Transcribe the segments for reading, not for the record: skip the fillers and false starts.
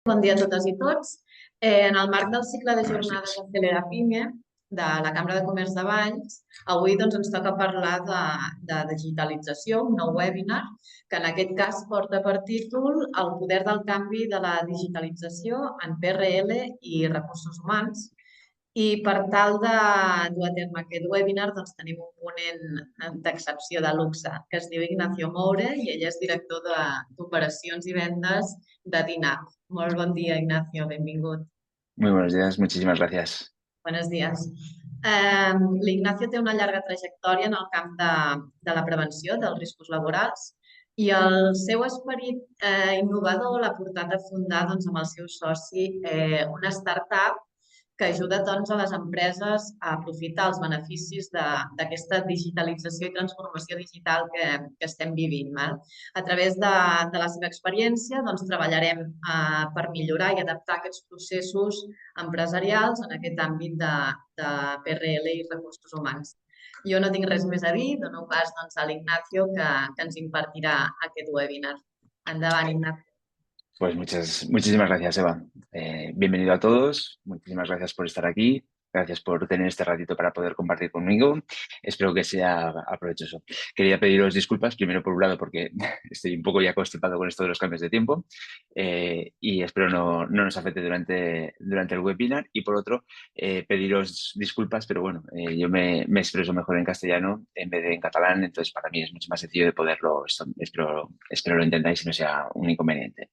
Bon dia a totes i tots. En el marc del cicle de Buenos jornades días. Acelera PYME de la Cambra de Comerç de Valls, avui ens toca parlar de digitalització, un nou webinar, que en aquest cas porta per títol El poder del canvi de la digitalització en PRL i recursos humans. I per tal de dur a terme aquest webinar tenim un ponent d'excepció de luxe que es diu Ignacio Moure i ell és director d'operacions i vendes de DINAP. Molt bon dia, Ignacio, benvingut. Muy buenos días, muchísimas gracias. Buenos días. L'Ignacio té una llarga trajectòria en el camp de la prevenció dels riscos laborals i el seu esperit innovador l'ha portat a fundar amb el seu soci una startup que ajuda a les empreses a aprofitar els beneficis d'aquesta digitalització i transformació digital que estem vivint. A través de la seva experiència treballarem per millorar i adaptar aquests processos empresarials en aquest àmbit de PRL i recursos humans. Jo no tinc res més a dir, dono pas a l'Ignacio que ens impartirà aquest webinar. Endavant, Ignacio. Pues muchísimas gracias, Eva. Bienvenido a todos. Muchísimas gracias por estar aquí. Gracias por tener este ratito para poder compartir conmigo. Espero que sea provechoso. Quería pediros disculpas, primero por un lado, porque estoy un poco ya constipado con esto de los cambios de tiempo y espero no nos afecte durante el webinar. Y por otro, pediros disculpas, pero bueno, yo me expreso mejor en castellano en vez de en catalán, entonces para mí es mucho más sencillo de poderlo. Espero lo entendáis y no sea un inconveniente.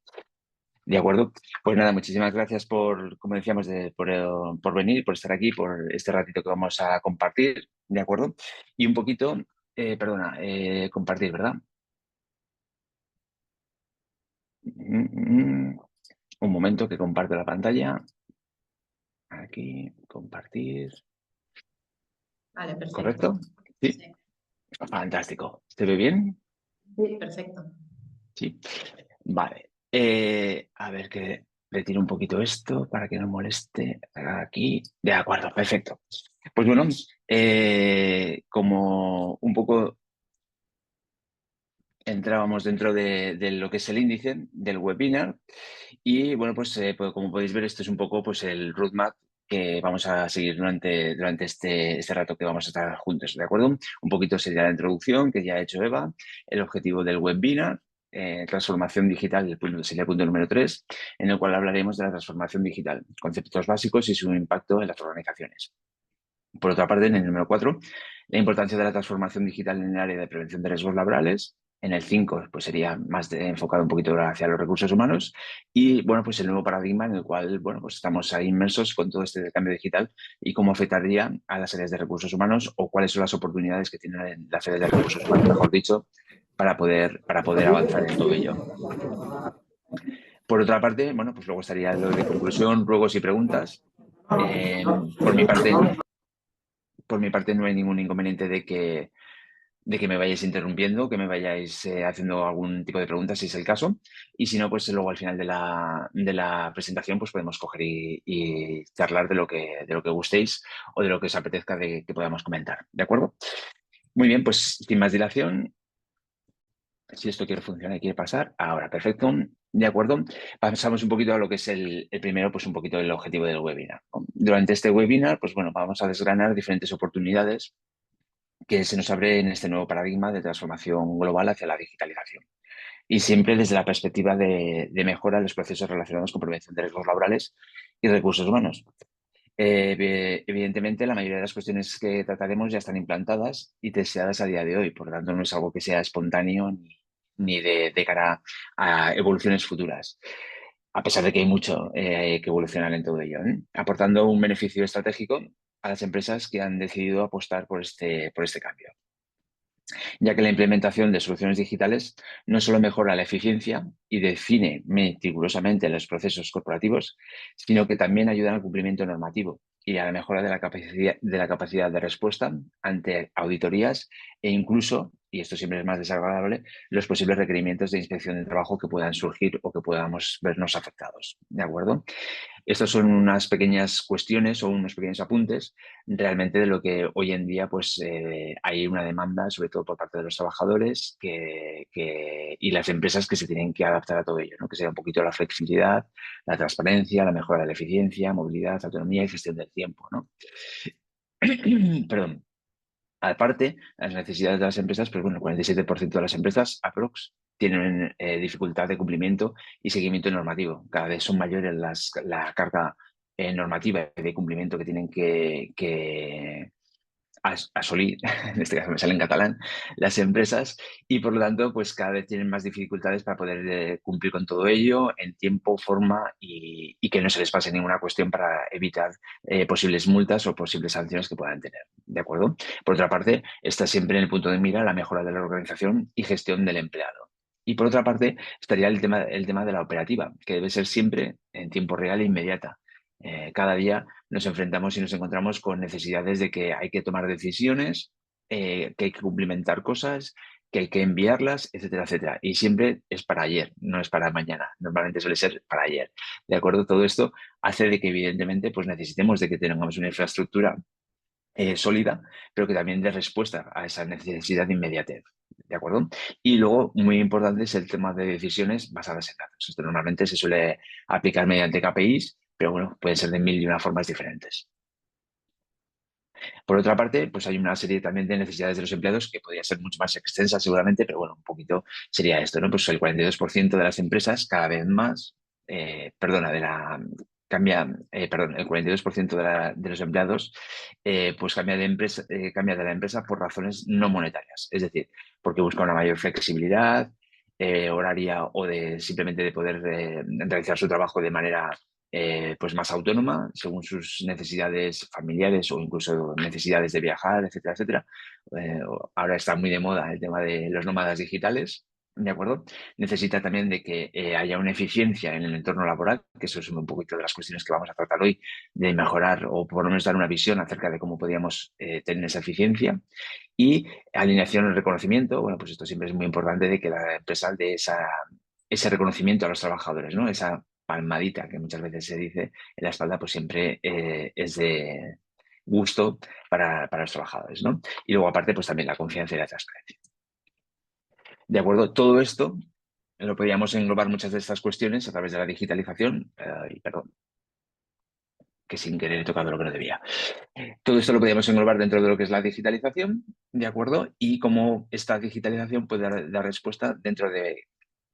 De acuerdo. Pues nada, muchísimas gracias como decíamos, por venir, por estar aquí, por este ratito que vamos a compartir, ¿de acuerdo? Y un poquito, compartir, ¿verdad? Un momento que comparto la pantalla. Aquí, compartir. Vale, perfecto. ¿Correcto? Sí. Sí. Fantástico. ¿Se ve bien? Sí, perfecto. Sí. Vale. A ver que retiro un poquito esto para que no moleste aquí. De acuerdo, perfecto. Pues bueno, como un poco entrábamos dentro de lo que es el índice del webinar y bueno, pues como podéis ver, esto es un poco pues el roadmap que vamos a seguir durante este rato que vamos a estar juntos, ¿de acuerdo? Un poquito sería la introducción que ya ha hecho Eva, el objetivo del webinar, transformación digital, sería el punto número 3, en el cual hablaremos de la transformación digital, conceptos básicos y su impacto en las organizaciones. Por otra parte, en el número 4, la importancia de la transformación digital en el área de prevención de riesgos laborales. En el 5, pues sería más enfocado un poquito hacia los recursos humanos. Y, bueno, pues el nuevo paradigma en el cual, bueno, pues estamos ahí inmersos con todo este cambio digital y cómo afectaría a las áreas de recursos humanos o cuáles son las oportunidades que tienen las áreas de recursos humanos, mejor dicho, para poder avanzar en todo ello. Por otra parte, bueno, pues luego estaría lo de conclusión, ruegos y preguntas. Por mi parte no hay ningún inconveniente de que me vayáis interrumpiendo, que me vayáis haciendo algún tipo de preguntas si es el caso. Y si no, pues luego al final de la presentación pues podemos coger y charlar de lo que gustéis o de lo que os apetezca que podamos comentar. ¿De acuerdo? Muy bien, pues sin más dilación, si esto quiere funcionar y quiere pasar, ahora, perfecto. De acuerdo, pasamos un poquito a lo que es el primero, pues un poquito el objetivo del webinar. Durante este webinar, pues bueno, vamos a desgranar diferentes oportunidades que se nos abre en este nuevo paradigma de transformación global hacia la digitalización. Y siempre desde la perspectiva de mejora de los procesos relacionados con prevención de riesgos laborales y recursos humanos. Evidentemente, la mayoría de las cuestiones que trataremos ya están implantadas y deseadas a día de hoy, por lo tanto no es algo que sea espontáneo ni de cara a evoluciones futuras, a pesar de que hay mucho que evolucionar en todo ello, aportando un beneficio estratégico a las empresas que han decidido apostar por este cambio, ya que la implementación de soluciones digitales no solo mejora la eficiencia y define meticulosamente los procesos corporativos, sino que también ayudan al cumplimiento normativo y a la mejora de la capacidad de respuesta ante auditorías e incluso, y esto siempre es más desagradable, los posibles requerimientos de inspección de trabajo que puedan surgir o que podamos vernos afectados. ¿De acuerdo? Estas son unas pequeñas cuestiones o unos pequeños apuntes realmente de lo que hoy en día pues, hay una demanda, sobre todo por parte de los trabajadores y las empresas que se tienen que adaptar a todo ello, ¿no? Que sea un poquito la flexibilidad, la transparencia, la mejora de la eficiencia, movilidad, autonomía y gestión del tiempo, ¿no? Perdón. Aparte, las necesidades de las empresas, pues bueno, el 47% de las empresas, aprox, tienen dificultad de cumplimiento y seguimiento normativo. Cada vez son mayores la carga normativa de cumplimiento que tienen que asolir, en este caso me sale en catalán, las empresas y por lo tanto pues cada vez tienen más dificultades para poder cumplir con todo ello en tiempo, forma y que no se les pase ninguna cuestión para evitar posibles multas o posibles sanciones que puedan tener. ¿De acuerdo? Por otra parte, está siempre en el punto de mira la mejora de la organización y gestión del empleado. Y por otra parte, estaría el tema de la operativa, que debe ser siempre en tiempo real e inmediata. Cada día nos enfrentamos y nos encontramos con necesidades de que hay que tomar decisiones, que hay que cumplimentar cosas, que hay que enviarlas, etcétera, etcétera. Y siempre es para ayer, no es para mañana. Normalmente suele ser para ayer. ¿De acuerdo? Todo esto hace de que evidentemente pues necesitemos de que tengamos una infraestructura sólida, pero que también dé respuesta a esa necesidad de inmediatez. ¿De acuerdo? Y luego, muy importante, es el tema de decisiones basadas en datos. Esto normalmente se suele aplicar mediante KPIs, pero bueno, pueden ser de mil y una formas diferentes. Por otra parte, pues hay una serie también de necesidades de los empleados que podría ser mucho más extensa seguramente, pero bueno, un poquito sería esto, ¿no? Pues el 42% de las empresas cada vez más, perdona, perdón, el 42% de los empleados pues cambia de la empresa por razones no monetarias, es decir, porque busca una mayor flexibilidad horaria o de simplemente de poder realizar su trabajo de manera pues más autónoma según sus necesidades familiares o incluso necesidades de viajar, etcétera, etcétera. Ahora está muy de moda el tema de los nómadas digitales, ¿de acuerdo? Necesita también de que haya una eficiencia en el entorno laboral, que eso es un poquito de las cuestiones que vamos a tratar hoy, de mejorar o por lo menos dar una visión acerca de cómo podríamos tener esa eficiencia. Y alineación y reconocimiento, bueno, pues esto siempre es muy importante de que la empresa dé ese reconocimiento a los trabajadores, ¿no? Esa palmadita que muchas veces se dice en la espalda, pues siempre es de gusto para los trabajadores, ¿no? Y luego aparte, pues también la confianza y la transparencia. De acuerdo, todo esto lo podríamos englobar muchas de estas cuestiones a través de la digitalización, y perdón, que sin querer he tocado lo que no debía. Todo esto lo podríamos englobar dentro de lo que es la digitalización, ¿de acuerdo? Y cómo esta digitalización puede dar respuesta dentro de,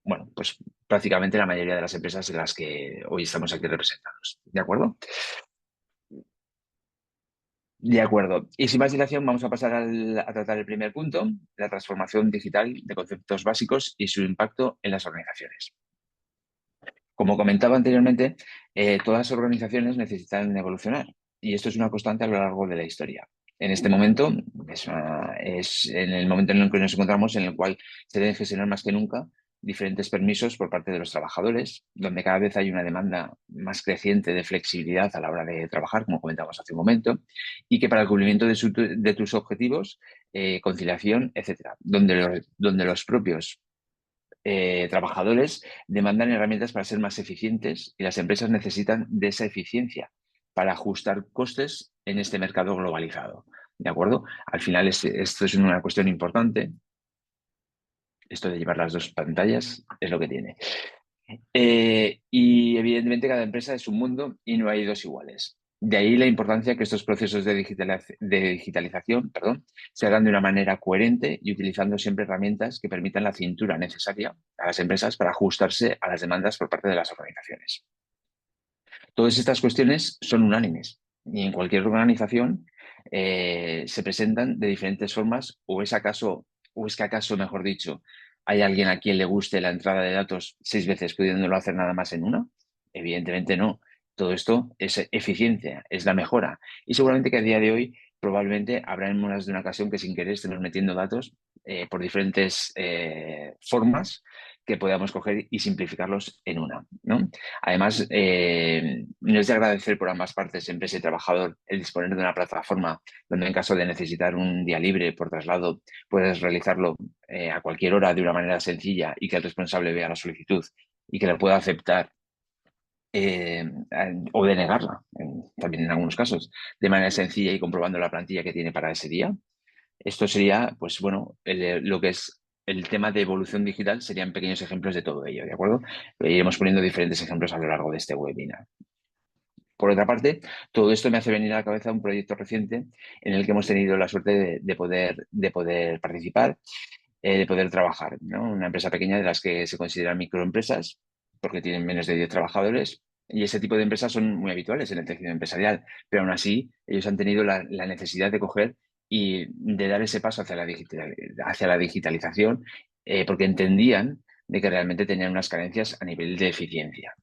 bueno, pues prácticamente la mayoría de las empresas en las que hoy estamos aquí representados, ¿de acuerdo? De acuerdo. Y sin más dilación, vamos a pasar a tratar el primer punto, la transformación digital de conceptos básicos y su impacto en las organizaciones. Como comentaba anteriormente, todas las organizaciones necesitan evolucionar y esto es una constante a lo largo de la historia. En este momento, es en el momento en el que nos encontramos, en el cual se deben gestionar más que nunca diferentes permisos por parte de los trabajadores, donde cada vez hay una demanda más creciente de flexibilidad a la hora de trabajar, como comentábamos hace un momento, y que para el cumplimiento de tus objetivos, conciliación, etcétera, donde los propios trabajadores demandan herramientas para ser más eficientes y las empresas necesitan de esa eficiencia para ajustar costes en este mercado globalizado. ¿De acuerdo? Al final esto es una cuestión importante. Esto de llevar las dos pantallas es lo que tiene. Y evidentemente cada empresa es un mundo y no hay dos iguales. De ahí la importancia que estos procesos de digitalización, se hagan de una manera coherente y utilizando siempre herramientas que permitan la cintura necesaria a las empresas para ajustarse a las demandas por parte de las organizaciones. Todas estas cuestiones son unánimes y en cualquier organización se presentan de diferentes formas o es que acaso, mejor dicho, hay alguien a quien le guste la entrada de datos 6 veces pudiéndolo hacer nada más en una. Evidentemente no. Todo esto es eficiencia, es la mejora. Y seguramente que a día de hoy probablemente habrá en más de una ocasión que sin querer estemos metiendo datos por diferentes formas que podamos coger y simplificarlos en una, ¿no? Además, no es de agradecer por ambas partes, empresa y trabajador, el disponer de una plataforma donde en caso de necesitar un día libre por traslado, puedes realizarlo a cualquier hora de una manera sencilla y que el responsable vea la solicitud y que la pueda aceptar o denegarla, también en algunos casos, de manera sencilla y comprobando la plantilla que tiene para ese día. Esto sería, pues bueno, lo que es el tema de evolución digital serían pequeños ejemplos de todo ello, ¿de acuerdo? Iremos poniendo diferentes ejemplos a lo largo de este webinar. Por otra parte, todo esto me hace venir a la cabeza un proyecto reciente en el que hemos tenido la suerte de poder participar, de poder trabajar, ¿no? Una empresa pequeña de las que se consideran microempresas porque tienen menos de 10 trabajadores y ese tipo de empresas son muy habituales en el tejido empresarial, pero aún así ellos han tenido la necesidad de coger y de dar ese paso hacia la digitalización porque entendían de que realmente tenían unas carencias a nivel de eficiencia.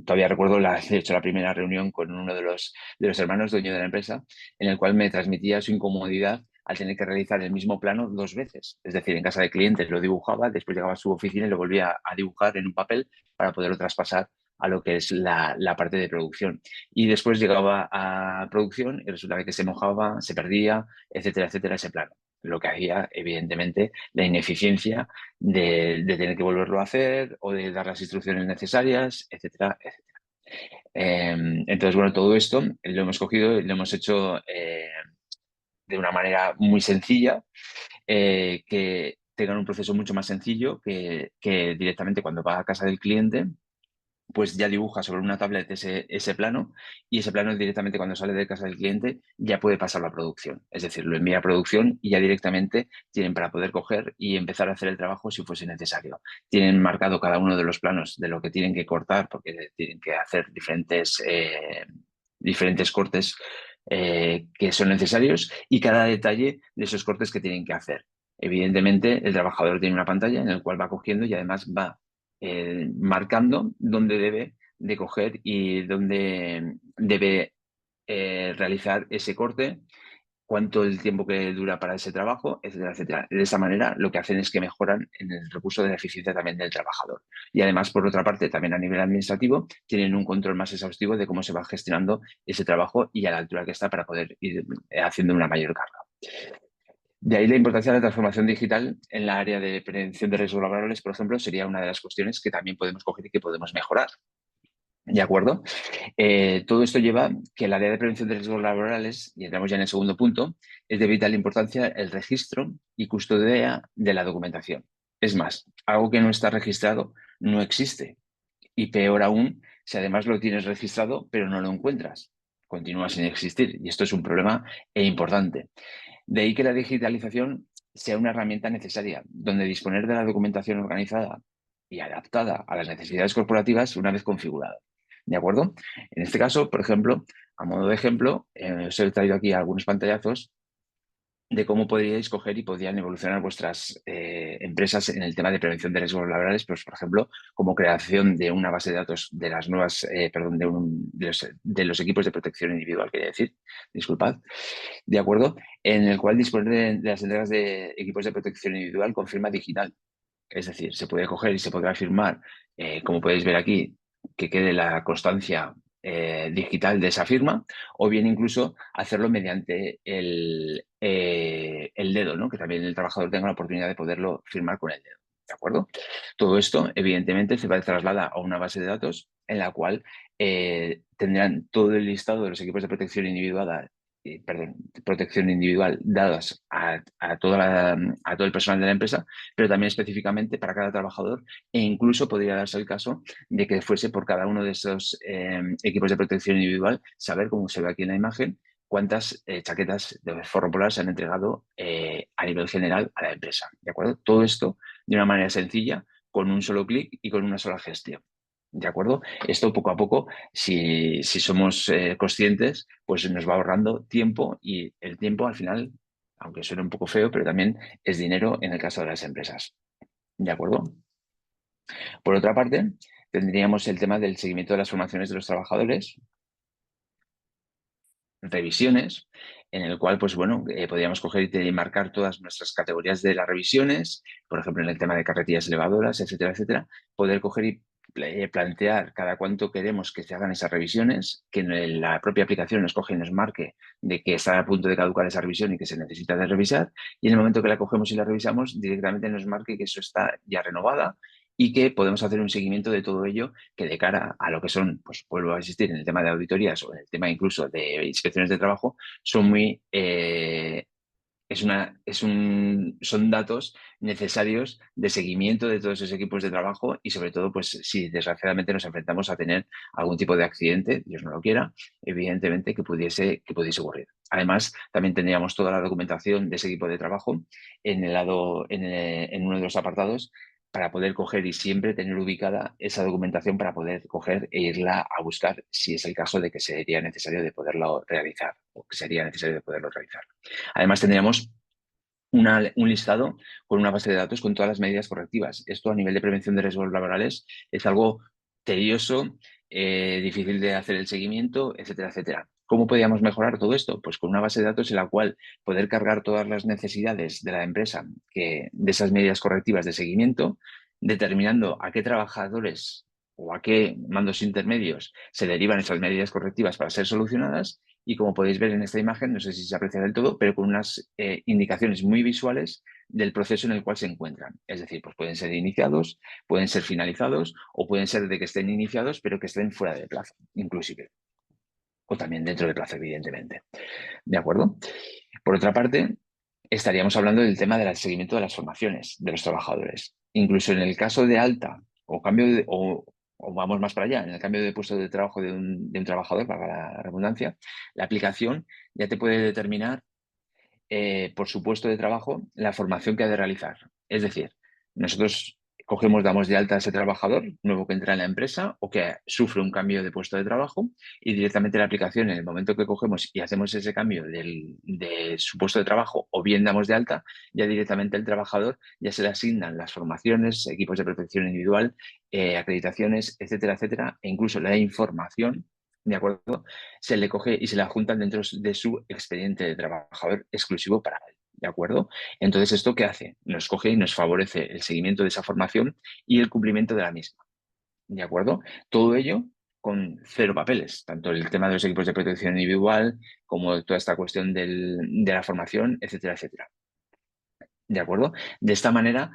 Todavía recuerdo de hecho, la primera reunión con uno de los hermanos dueño de la empresa, en el cual me transmitía su incomodidad al tener que realizar el mismo plano 2 veces. Es decir, en casa de clientes lo dibujaba, después llegaba a su oficina y lo volvía a dibujar en un papel para poderlo traspasar a lo que es la parte de producción. Y después llegaba a producción y resultaba que se mojaba, se perdía, etcétera, etcétera, ese plano. Lo que hacía, evidentemente, la ineficiencia de tener que volverlo a hacer o de dar las instrucciones necesarias, etcétera, etcétera. Entonces, bueno, todo esto lo hemos cogido y lo hemos hecho de una manera muy sencilla, que tengan un proceso mucho más sencillo que directamente cuando va a casa del cliente, pues ya dibuja sobre una tablet ese plano y ese plano directamente cuando sale de casa del cliente ya puede pasar a la producción. Es decir, lo envía a producción y ya directamente tienen para poder coger y empezar a hacer el trabajo si fuese necesario. Tienen marcado cada uno de los planos de lo que tienen que cortar porque tienen que hacer diferentes cortes que son necesarios y cada detalle de esos cortes que tienen que hacer. Evidentemente, el trabajador tiene una pantalla en la cual va cogiendo y además va marcando dónde debe de coger y dónde debe realizar ese corte, cuánto el tiempo que dura para ese trabajo, etcétera, etcétera. De esa manera, lo que hacen es que mejoran en el recurso de la eficiencia también del trabajador. Y además, por otra parte, también a nivel administrativo, tienen un control más exhaustivo de cómo se va gestionando ese trabajo y a la altura que está para poder ir haciendo una mayor carga. De ahí la importancia de la transformación digital en la área de prevención de riesgos laborales, por ejemplo, sería una de las cuestiones que también podemos coger y que podemos mejorar. ¿De acuerdo? Todo esto lleva que el área de prevención de riesgos laborales, y entramos ya en el segundo punto, es de vital importancia el registro y custodia de la documentación. Es más, algo que no está registrado no existe. Y peor aún, si además lo tienes registrado, pero no lo encuentras, continúa sin existir. Y esto es un problema importante. De ahí que la digitalización sea una herramienta necesaria, donde disponer de la documentación organizada y adaptada a las necesidades corporativas una vez configurada. ¿De acuerdo? En este caso, por ejemplo, a modo de ejemplo, os he traído aquí algunos pantallazos de cómo podríais coger y podrían evolucionar vuestras empresas en el tema de prevención de riesgos laborales, pues, por ejemplo, como creación de una base de datos de las nuevas, perdón, de los equipos de protección individual, quería decir, disculpad, ¿de acuerdo? En el cual disponer de las entregas de equipos de protección individual con firma digital. Es decir, se puede coger y se podrá firmar, como podéis ver aquí, que quede la constancia digital de esa firma, o bien incluso hacerlo mediante el dedo, ¿no? Que también el trabajador tenga la oportunidad de poderlo firmar con el dedo. ¿De acuerdo? Todo esto, evidentemente, se va a trasladar a una base de datos en la cual tendrán todo el listado de los equipos de protección individual, protección individual dadas a todo el personal de la empresa, pero también específicamente para cada trabajador e incluso podría darse el caso de que fuese por cada uno de esos equipos de protección individual saber, como se ve aquí en la imagen, cuántas chaquetas de forro polar se han entregado a nivel general a la empresa. ¿De acuerdo? Todo esto de una manera sencilla, con un solo clic y con una sola gestión. ¿De acuerdo? Esto poco a poco, si somos conscientes, pues nos va ahorrando tiempo y el tiempo al final, aunque suene un poco feo, pero también es dinero en el caso de las empresas. ¿De acuerdo? Por otra parte, tendríamos el tema del seguimiento de las formaciones de los trabajadores, revisiones, en el cual, pues bueno, podríamos coger y marcar todas nuestras categorías de las revisiones, por ejemplo, en el tema de carretillas elevadoras, etcétera, etcétera, poder coger y plantear cada cuánto queremos que se hagan esas revisiones, que en la propia aplicación nos coge y nos marque de que está a punto de caducar esa revisión y que se necesita de revisar, y en el momento que la cogemos y la revisamos, directamente nos marque que eso está ya renovada y que podemos hacer un seguimiento de todo ello que de cara a lo que son, pues vuelvo a insistir en el tema de auditorías o en el tema incluso de inspecciones de trabajo, son muy son datos necesarios de seguimiento de todos esos equipos de trabajo y sobre todo, pues si desgraciadamente nos enfrentamos a tener algún tipo de accidente, Dios no lo quiera, evidentemente que pudiese ocurrir. Además, también tendríamos toda la documentación de ese equipo de trabajo en el lado, en uno de los apartados para poder coger y siempre tener ubicada esa documentación para poder coger e irla a buscar si es el caso de que sería necesario de poderlo realizar o que sería necesario de poderlo realizar. Además, tendríamos un listado con una base de datos con todas las medidas correctivas. Esto a nivel de prevención de riesgos laborales es algo tedioso, difícil de hacer el seguimiento, etcétera, etcétera. ¿Cómo podríamos mejorar todo esto? Pues con una base de datos en la cual poder cargar todas las necesidades de la empresa de esas medidas correctivas de seguimiento, determinando a qué trabajadores o a qué mandos intermedios se derivan esas medidas correctivas para ser solucionadas y como podéis ver en esta imagen, no sé si se aprecia del todo, pero con unas indicaciones muy visuales del proceso en el cual se encuentran. Es decir, pues pueden ser iniciados, pueden ser finalizados o pueden ser de que estén iniciados pero que estén fuera de plazo, inclusive. O también dentro de plazo, evidentemente. ¿De acuerdo? Por otra parte, estaríamos hablando del tema del seguimiento de las formaciones de los trabajadores. Incluso en el caso de alta o cambio o vamos más para allá, en el cambio de puesto de trabajo de un trabajador, para la redundancia, la aplicación ya te puede determinar por su puesto de trabajo la formación que ha de realizar. Es decir, nosotros cogemos, damos de alta a ese trabajador nuevo que entra en la empresa o que sufre un cambio de puesto de trabajo y directamente la aplicación en el momento que cogemos y hacemos ese cambio de su puesto de trabajo o bien damos de alta, ya directamente el trabajador ya se le asignan las formaciones, equipos de protección individual, acreditaciones, etcétera, etcétera, e incluso la información, ¿de acuerdo? Se le coge y se le adjuntan dentro de su expediente de trabajador exclusivo para él, ¿de acuerdo? Entonces, ¿esto qué hace? Nos coge y nos favorece el seguimiento de esa formación y el cumplimiento de la misma, ¿de acuerdo? Todo ello con cero papeles, tanto el tema de los equipos de protección individual como toda esta cuestión de la formación, etcétera, etcétera. ¿De acuerdo? De esta manera,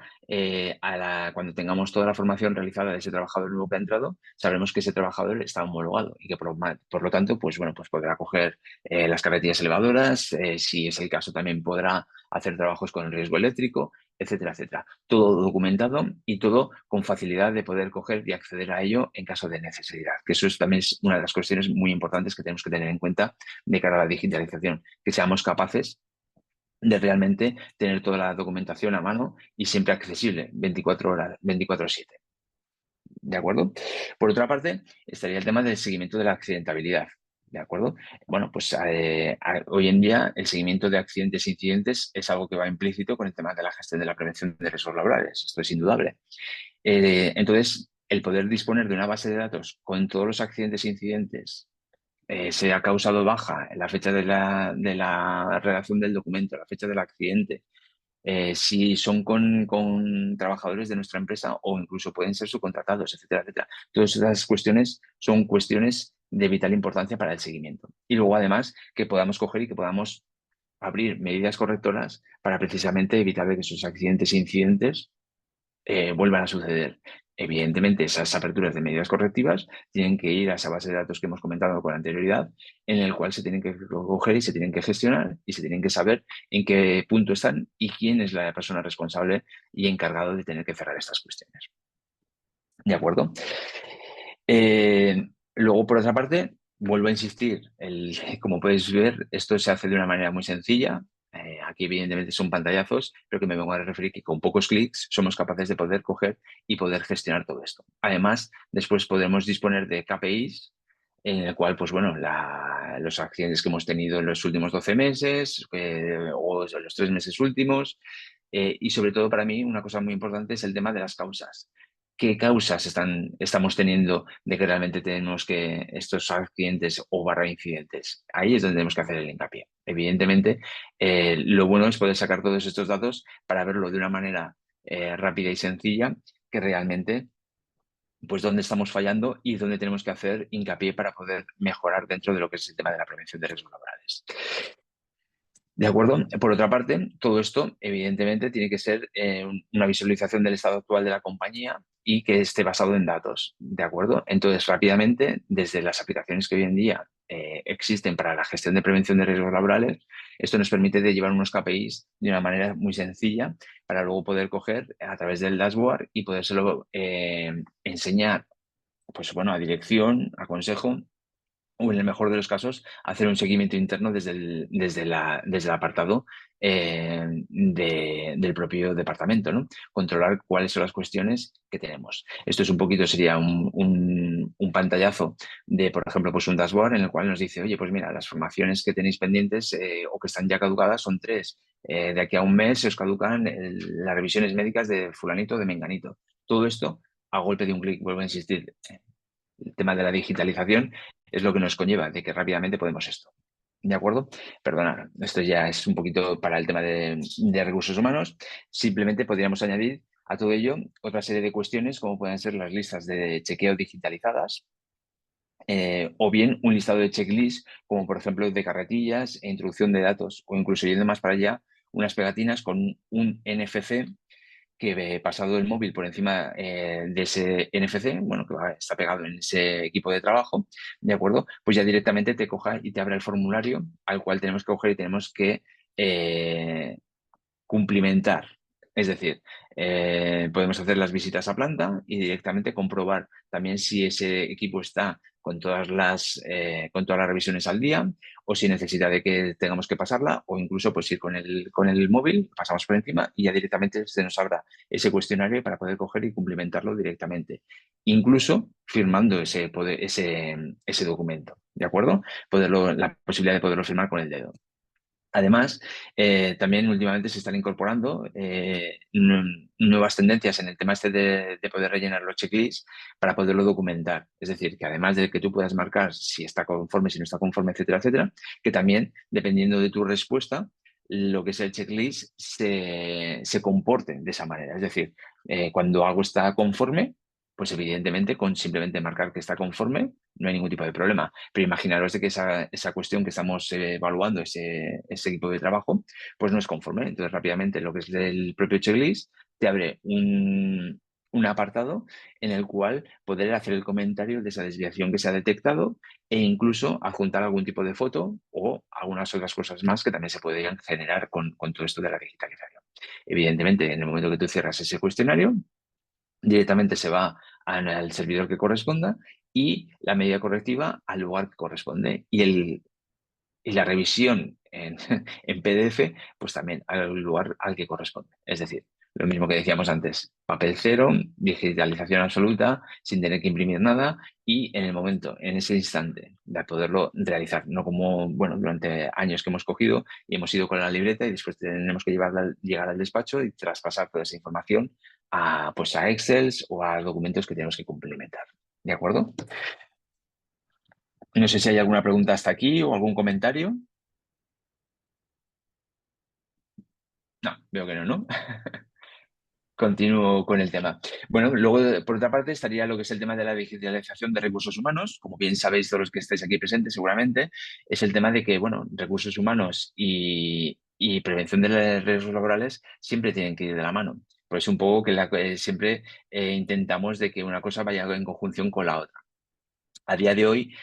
cuando tengamos toda la formación realizada de ese trabajador nuevo que ha entrado, sabremos que ese trabajador está homologado y que por lo tanto, pues bueno, pues podrá coger las carretillas elevadoras, si es el caso también podrá hacer trabajos con el riesgo eléctrico, etcétera, etcétera. Todo documentado y todo con facilidad de poder coger y acceder a ello en caso de necesidad, que también es una de las cuestiones muy importantes que tenemos que tener en cuenta de cara a la digitalización, que seamos capaces de realmente tener toda la documentación a mano y siempre accesible, 24 horas, 24/7. ¿De acuerdo? Por otra parte, estaría el tema del seguimiento de la accidentabilidad. ¿De acuerdo? Bueno, pues hoy en día el seguimiento de accidentes e incidentes es algo que va implícito con el tema de la gestión de la prevención de riesgos laborales. Esto es indudable. Entonces, el poder disponer de una base de datos con todos los accidentes e incidentes se ha causado baja en la fecha de la redacción del documento, la fecha del accidente, si son con trabajadores de nuestra empresa o incluso pueden ser subcontratados, etcétera, etcétera. Todas esas cuestiones son cuestiones de vital importancia para el seguimiento. Y luego, además, que podamos coger y que podamos abrir medidas correctoras para precisamente evitar que esos accidentes e incidentes vuelvan a suceder. Evidentemente, esas aperturas de medidas correctivas tienen que ir a esa base de datos que hemos comentado con anterioridad, en el cual se tienen que coger y se tienen que gestionar y se tienen que saber en qué punto están y quién es la persona responsable y encargado de tener que cerrar estas cuestiones. ¿De acuerdo? Luego, por otra parte, vuelvo a insistir, como podéis ver, esto se hace de una manera muy sencilla. Aquí, evidentemente, son pantallazos, pero que me vengo a referir que con pocos clics somos capaces de poder coger y poder gestionar todo esto. Además, después podremos disponer de KPIs en el cual, pues bueno, los accidentes que hemos tenido en los últimos 12 meses o los 3 meses últimos. Y sobre todo, para mí, una cosa muy importante es el tema de las causas. ¿Qué causas estamos teniendo de que realmente tenemos que estos accidentes o barra incidentes? Ahí es donde tenemos que hacer el hincapié. Evidentemente, lo bueno es poder sacar todos estos datos para verlo de una manera rápida y sencilla, que realmente, pues, dónde estamos fallando y dónde tenemos que hacer hincapié para poder mejorar dentro de lo que es el tema de la prevención de riesgos laborales. ¿De acuerdo? Por otra parte, todo esto, evidentemente, tiene que ser una visualización del estado actual de la compañía y que esté basado en datos, ¿de acuerdo? Entonces, rápidamente, desde las aplicaciones que hoy en día existen para la gestión de prevención de riesgos laborales, esto nos permite de llevar unos KPIs de una manera muy sencilla para luego poder coger a través del dashboard y podérselo enseñar, pues bueno, a dirección, a consejo, o en el mejor de los casos, hacer un seguimiento interno desde el apartado del propio departamento, ¿no? Controlar cuáles son las cuestiones que tenemos. Esto es un poquito, sería un pantallazo de, por ejemplo, pues un dashboard en el cual nos dice, oye, pues mira, las formaciones que tenéis pendientes o que están ya caducadas son 3. De aquí a un mes se os caducan las revisiones médicas de fulanito o de menganito. Todo esto a golpe de un clic, vuelvo a insistir, el tema de la digitalización es lo que nos conlleva de que rápidamente podemos esto. ¿De acuerdo? Perdona, esto ya es un poquito para el tema de recursos humanos. Simplemente podríamos añadir a todo ello otra serie de cuestiones como pueden ser las listas de chequeo digitalizadas, o bien un listado de checklists como por ejemplo de carretillas e introducción de datos, o incluso yendo más para allá, unas pegatinas con un NFC que pasado el móvil por encima de ese NFC, bueno, que está pegado en ese equipo de trabajo, ¿de acuerdo? Pues ya directamente te coja y te abra el formulario al cual tenemos que coger y tenemos que eh, cumplimentar. Es decir, podemos hacer las visitas a planta y directamente comprobar también si ese equipo está con todas las revisiones al día, o si necesita de que tengamos que pasarla, o incluso pues ir con el móvil, pasamos por encima y ya directamente se nos abra ese cuestionario para poder coger y cumplimentarlo directamente. Incluso firmando ese documento, ¿de acuerdo? La posibilidad de poderlo firmar con el dedo. Además, también últimamente se están incorporando nuevas tendencias en el tema este de poder rellenar los checklists para poderlo documentar. Es decir, que además de que tú puedas marcar si está conforme, si no está conforme, etcétera, etcétera, que también, dependiendo de tu respuesta, lo que es el checklist se comporte de esa manera. Es decir, cuando algo está conforme, pues evidentemente con simplemente marcar que está conforme no hay ningún tipo de problema. Pero imaginaros de que esa cuestión que estamos evaluando, ese equipo de trabajo, pues no es conforme. Entonces, rápidamente, lo que es del propio checklist, te abre un apartado en el cual poder hacer el comentario de esa desviación que se ha detectado e incluso adjuntar algún tipo de foto o algunas otras cosas más que también se podrían generar con todo esto de la digitalización. Evidentemente, en el momento que tú cierras ese cuestionario, directamente se va al servidor que corresponda y la medida correctiva al lugar que corresponde. Y la revisión en PDF, pues también al lugar al que corresponde. Es decir, lo mismo que decíamos antes, papel cero, digitalización absoluta, sin tener que imprimir nada y en el momento, en ese instante, de poderlo realizar. No como, bueno, durante años que hemos cogido y hemos ido con la libreta y después tenemos que llegar al despacho y traspasar toda esa información pues a Excel o a documentos que tenemos que complementar. ¿De acuerdo? No sé si hay alguna pregunta hasta aquí o algún comentario. No, veo que no, ¿no? Continúo con el tema. Bueno, luego, por otra parte, estaría lo que es el tema de la digitalización de recursos humanos. Como bien sabéis todos los que estáis aquí presentes, seguramente, es el tema de que, bueno, recursos humanos y prevención de los riesgos laborales siempre tienen que ir de la mano. Por eso un poco que siempre intentamos de que una cosa vaya en conjunción con la otra. A día de hoy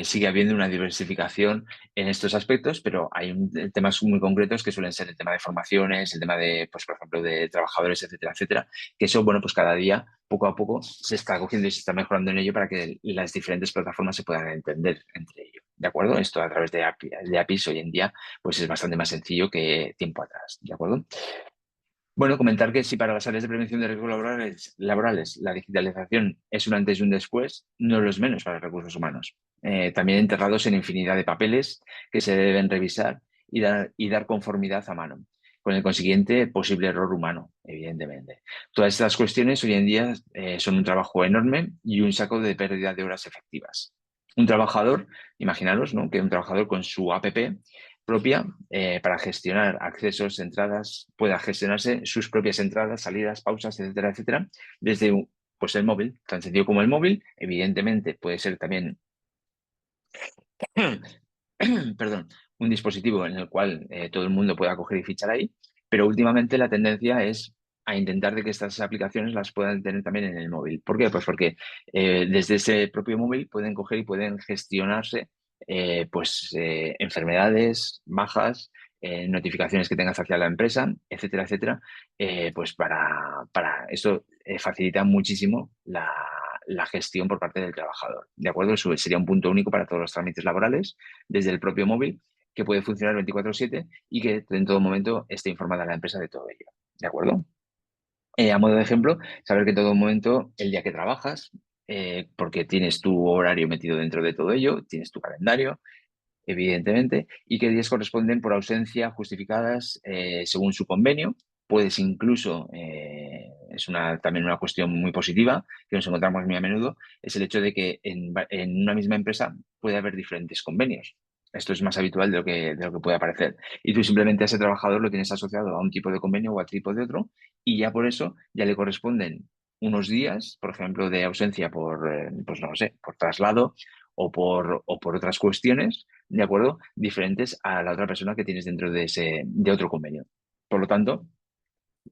sigue habiendo una diversificación en estos aspectos, pero hay temas muy concretos que suelen ser el tema de formaciones, el tema de, pues, por ejemplo, de trabajadores, etcétera, etcétera, que eso, bueno, pues cada día, poco a poco, se está cogiendo y se está mejorando en ello para que las diferentes plataformas se puedan entender entre ellos. ¿De acuerdo? Esto a través de APIs hoy en día, pues es bastante más sencillo que tiempo atrás. ¿De acuerdo? Bueno, comentar que si para las áreas de prevención de riesgos laborales la digitalización es un antes y un después, no lo es menos para recursos humanos. También enterrados en infinidad de papeles que se deben revisar y dar conformidad a mano, con el consiguiente posible error humano, evidentemente. Todas estas cuestiones hoy en día son un trabajo enorme y un saco de pérdida de horas efectivas. Un trabajador, imaginaros, ¿no? Que un trabajador con su APP propia para gestionar accesos, entradas, pueda gestionarse sus propias entradas, salidas, pausas, etcétera, etcétera, desde pues el móvil, tan sencillo como el móvil. Evidentemente puede ser también, perdón, un dispositivo en el cual todo el mundo pueda coger y fichar ahí, pero últimamente la tendencia es a intentar de que estas aplicaciones las puedan tener también en el móvil. ¿Por qué? Pues porque desde ese propio móvil pueden coger y pueden gestionarse enfermedades, bajas, notificaciones que tengas hacia la empresa, etcétera, etcétera. Pues para eso facilita muchísimo la gestión por parte del trabajador. ¿De acuerdo? Eso sería un punto único para todos los trámites laborales desde el propio móvil que puede funcionar 24/7 y que en todo momento esté informada la empresa de todo ello. ¿De acuerdo? A modo de ejemplo, saber que en todo momento, el día que trabajas, porque tienes tu horario metido dentro de todo ello, tienes tu calendario, evidentemente, y qué días corresponden por ausencia justificadas según su convenio. Puedes incluso, también una cuestión muy positiva que nos encontramos muy a menudo, es el hecho de que en una misma empresa puede haber diferentes convenios. Esto es más habitual de lo que puede aparecer. Y tú simplemente a ese trabajador lo tienes asociado a un tipo de convenio o a tipo de otro, y ya por eso ya le corresponden unos días, por ejemplo, de ausencia pues no lo sé, por traslado o por otras cuestiones, ¿de acuerdo? Diferentes a la otra persona que tienes dentro de otro convenio. Por lo tanto,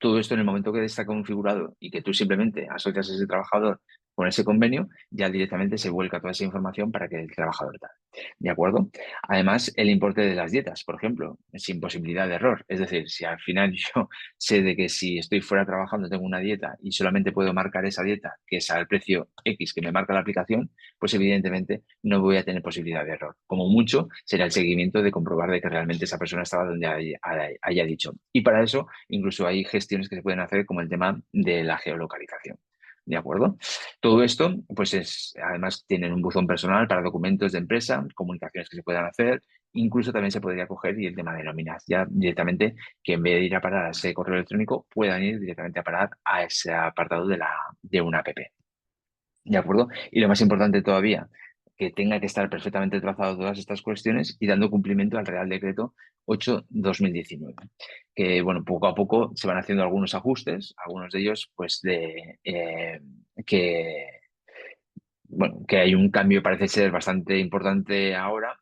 todo esto en el momento que está configurado y que tú simplemente asocias a ese trabajador con ese convenio, ya directamente se vuelca toda esa información para que el trabajador tal. ¿De acuerdo? Además, el importe de las dietas, por ejemplo, sin posibilidad de error. Es decir, si al final yo sé de que si estoy fuera trabajando tengo una dieta y solamente puedo marcar esa dieta, que es al precio X que me marca la aplicación, pues evidentemente no voy a tener posibilidad de error. Como mucho será el seguimiento de comprobar de que realmente esa persona estaba donde haya dicho. Y para eso incluso hay gestiones que se pueden hacer como el tema de la geolocalización. ¿De acuerdo? Todo esto, pues además tienen un buzón personal para documentos de empresa, comunicaciones que se puedan hacer, incluso también se podría coger y el tema de nóminas, ya directamente que en vez de ir a parar a ese correo electrónico, puedan ir directamente a parar a ese apartado de una app. ¿De acuerdo? Y lo más importante todavía, que tenga que estar perfectamente trazado todas estas cuestiones y dando cumplimiento al Real Decreto 8/2019. Que, bueno, poco a poco se van haciendo algunos ajustes, algunos de ellos, pues, que hay un cambio, parece ser bastante importante ahora,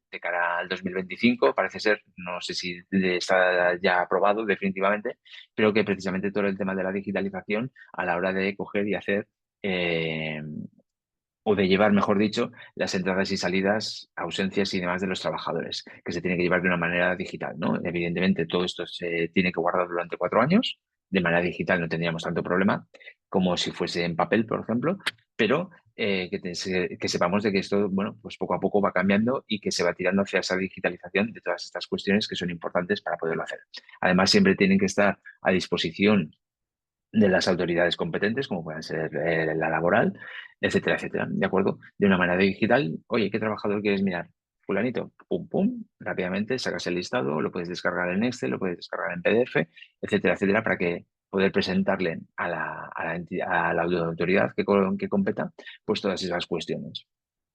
de cara al 2025, parece ser, no sé si está ya aprobado definitivamente, pero que precisamente todo el tema de la digitalización a la hora de coger y hacer eh, o de llevar, mejor dicho, las entradas y salidas, ausencias y demás de los trabajadores, que se tiene que llevar de una manera digital, ¿no? Evidentemente, todo esto se tiene que guardar durante 4 años. De manera digital no tendríamos tanto problema como si fuese en papel, por ejemplo, pero que sepamos de que esto, bueno, pues poco a poco va cambiando y que se va tirando hacia esa digitalización de todas estas cuestiones que son importantes para poderlo hacer. Además, siempre tienen que estar a disposición de las autoridades competentes, como pueden ser la laboral, etcétera, etcétera. ¿De acuerdo? De una manera digital, oye, ¿qué trabajador quieres mirar? Fulanito, pum, pum, rápidamente sacas el listado, lo puedes descargar en Excel, lo puedes descargar en PDF, etcétera, etcétera, para que poder presentarle a la autoridad que competa, pues todas esas cuestiones.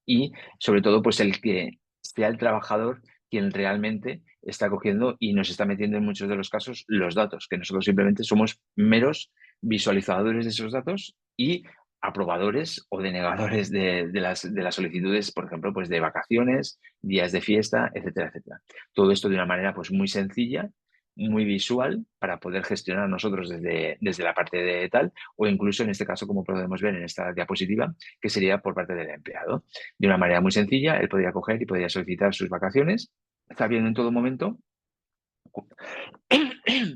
Y sobre todo, pues el que sea el trabajador quien realmente está cogiendo y nos está metiendo en muchos de los casos los datos, que nosotros simplemente somos meros visualizadores de esos datos y aprobadores o denegadores de las solicitudes, por ejemplo, pues de vacaciones, días de fiesta, etcétera, etcétera. Todo esto de una manera pues muy sencilla, muy visual, para poder gestionar nosotros desde la parte de tal, o incluso en este caso, como podemos ver en esta diapositiva, que sería por parte del empleado. De una manera muy sencilla, él podría coger y podría solicitar sus vacaciones, sabiendo en todo momento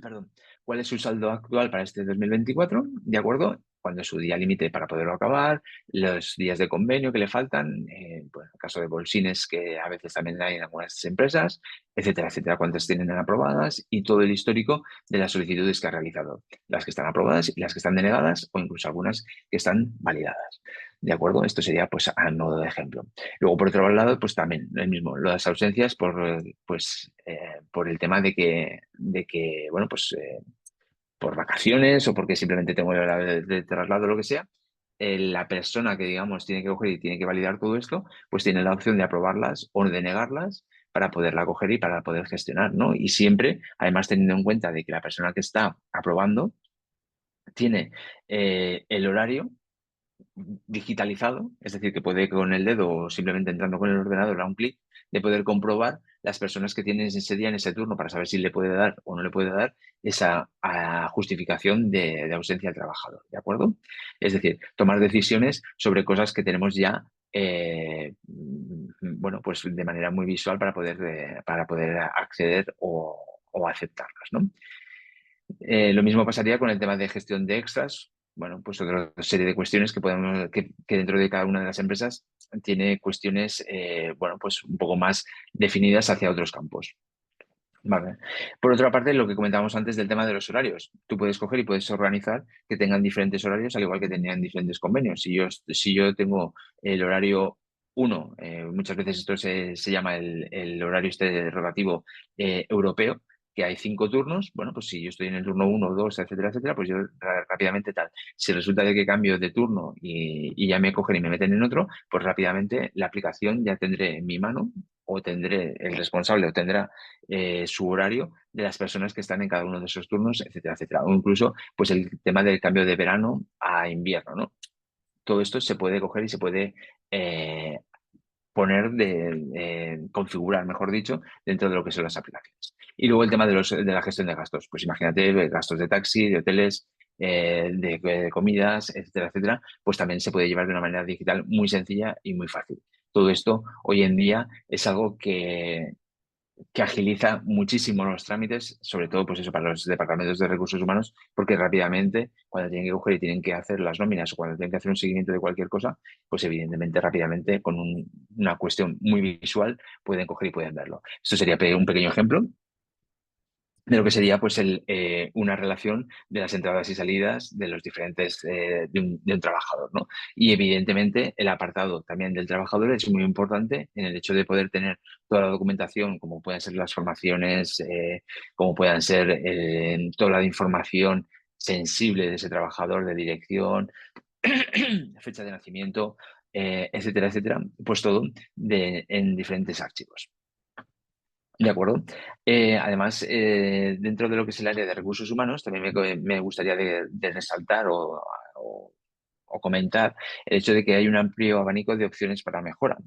perdón, cuál es su saldo actual para este 2024, ¿de acuerdo? Cuándo es su día límite para poderlo acabar, los días de convenio que le faltan, pues en el caso de bolsines que a veces también hay en algunas empresas, etcétera, etcétera, cuántas tienen aprobadas y todo el histórico de las solicitudes que ha realizado, las que están aprobadas y las que están denegadas o incluso algunas que están validadas. ¿De acuerdo? Esto sería pues a modo de ejemplo. Luego, por otro lado, pues también el mismo, las ausencias por el tema de que bueno, pues por vacaciones o porque simplemente tengo hora de traslado o lo que sea, la persona que, digamos, tiene que coger y tiene que validar todo esto, pues tiene la opción de aprobarlas o de negarlas para poderla coger y para poder gestionar, ¿no? Y siempre, además, teniendo en cuenta de que la persona que está aprobando tiene el horario digitalizado, es decir, que puede con el dedo o simplemente entrando con el ordenador a un clic, de poder comprobar las personas que tienes ese día en ese turno para saber si le puede dar o no le puede dar esa justificación de ausencia del trabajador, ¿de acuerdo? Es decir, tomar decisiones sobre cosas que tenemos ya, bueno, pues de manera muy visual para poder acceder o aceptarlas, ¿no? Lo mismo pasaría con el tema de gestión de extras. Bueno, pues otra serie de cuestiones que dentro de cada una de las empresas tiene cuestiones, bueno, pues un poco más definidas hacia otros campos. Vale. Por otra parte, lo que comentábamos antes del tema de los horarios. Tú puedes coger y puedes organizar que tengan diferentes horarios, al igual que tenían diferentes convenios. Si yo tengo el horario uno, muchas veces esto se llama el horario este rotativo europeo, que hay 5 turnos. Bueno, pues si yo estoy en el turno uno, 2, etcétera, etcétera, pues yo rápidamente tal. Si resulta de que cambio de turno y ya me cogen y me meten en otro, pues rápidamente la aplicación ya tendré en mi mano o tendré el responsable o tendrá su horario de las personas que están en cada uno de esos turnos, etcétera, etcétera. O incluso, pues el tema del cambio de verano a invierno, ¿no? Todo esto se puede coger y se puede eh, configurar, mejor dicho, dentro de lo que son las aplicaciones. Y luego el tema de la gestión de gastos. Pues imagínate gastos de taxi, de hoteles, de comidas, etcétera, etcétera, pues también se puede llevar de una manera digital muy sencilla y muy fácil. Todo esto hoy en día es algo que agiliza muchísimo los trámites, sobre todo pues eso para los departamentos de recursos humanos, porque rápidamente cuando tienen que coger y tienen que hacer las nóminas o cuando tienen que hacer un seguimiento de cualquier cosa, pues evidentemente rápidamente con una cuestión muy visual pueden coger y pueden verlo. Esto sería un pequeño ejemplo de lo que sería pues una relación de las entradas y salidas de los diferentes de un trabajador, ¿no? Y evidentemente el apartado también del trabajador es muy importante en el hecho de poder tener toda la documentación, como puedan ser las formaciones, como puedan ser toda la información sensible de ese trabajador, de dirección, fecha de nacimiento, etcétera, etcétera, pues todo en diferentes archivos. De acuerdo. Además, dentro de lo que es el área de recursos humanos, también me gustaría de resaltar o comentar el hecho de que hay un amplio abanico de opciones para mejorar,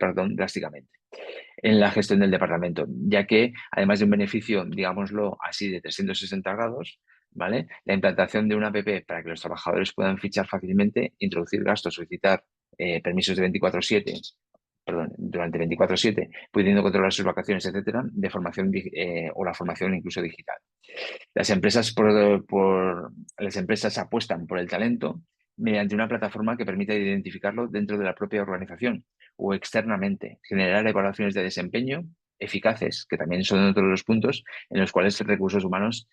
perdón, drásticamente en la gestión del departamento, ya que además de un beneficio, digámoslo así, de 360 grados, ¿vale? La implantación de una app para que los trabajadores puedan fichar fácilmente, introducir gastos, solicitar permisos de 24/7, perdón, durante 24/7, pudiendo controlar sus vacaciones, etcétera, de formación o la formación incluso digital. Las empresas, las empresas apuestan por el talento mediante una plataforma que permite identificarlo dentro de la propia organización o externamente, generar evaluaciones de desempeño eficaces, que también son otros de los puntos en los cuales recursos humanos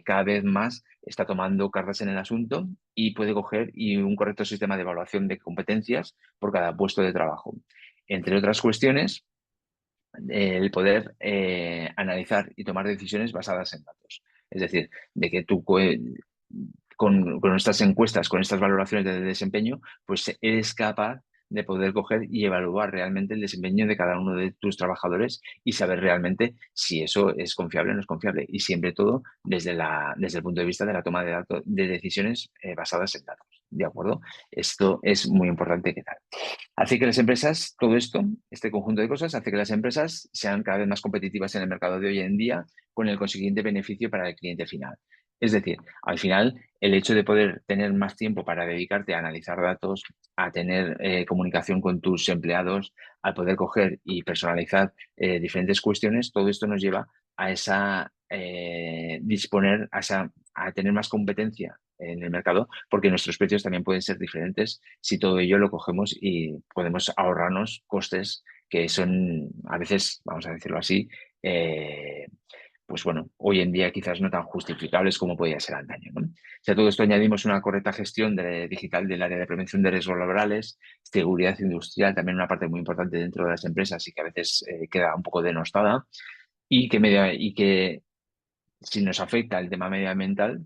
cada vez más está tomando cartas en el asunto y puede coger y un correcto sistema de evaluación de competencias por cada puesto de trabajo. Entre otras cuestiones, el poder analizar y tomar decisiones basadas en datos. Es decir, de que tú con estas encuestas, con estas valoraciones de desempeño, pues eres capaz de poder coger y evaluar realmente el desempeño de cada uno de tus trabajadores y saber realmente si eso es confiable o no es confiable. Y siempre todo desde el punto de vista de la toma de decisiones basadas en datos. ¿De acuerdo? Esto es muy importante que tal. Hace que las empresas, todo esto, este conjunto de cosas, hace que las empresas sean cada vez más competitivas en el mercado de hoy en día con el consiguiente beneficio para el cliente final. Es decir, al final, el hecho de poder tener más tiempo para dedicarte a analizar datos, a tener comunicación con tus empleados, al poder coger y personalizar diferentes cuestiones, todo esto nos lleva a esa disponer, a tener más competencia en el mercado, porque nuestros precios también pueden ser diferentes si todo ello lo cogemos y podemos ahorrarnos costes que son a veces, vamos a decirlo así, pues bueno, hoy en día quizás no tan justificables como podía ser antaño, ¿no? Si a todo esto añadimos una correcta gestión digital del área de prevención de riesgos laborales, seguridad industrial, también una parte muy importante dentro de las empresas y que a veces queda un poco denostada, y que si nos afecta el tema medioambiental,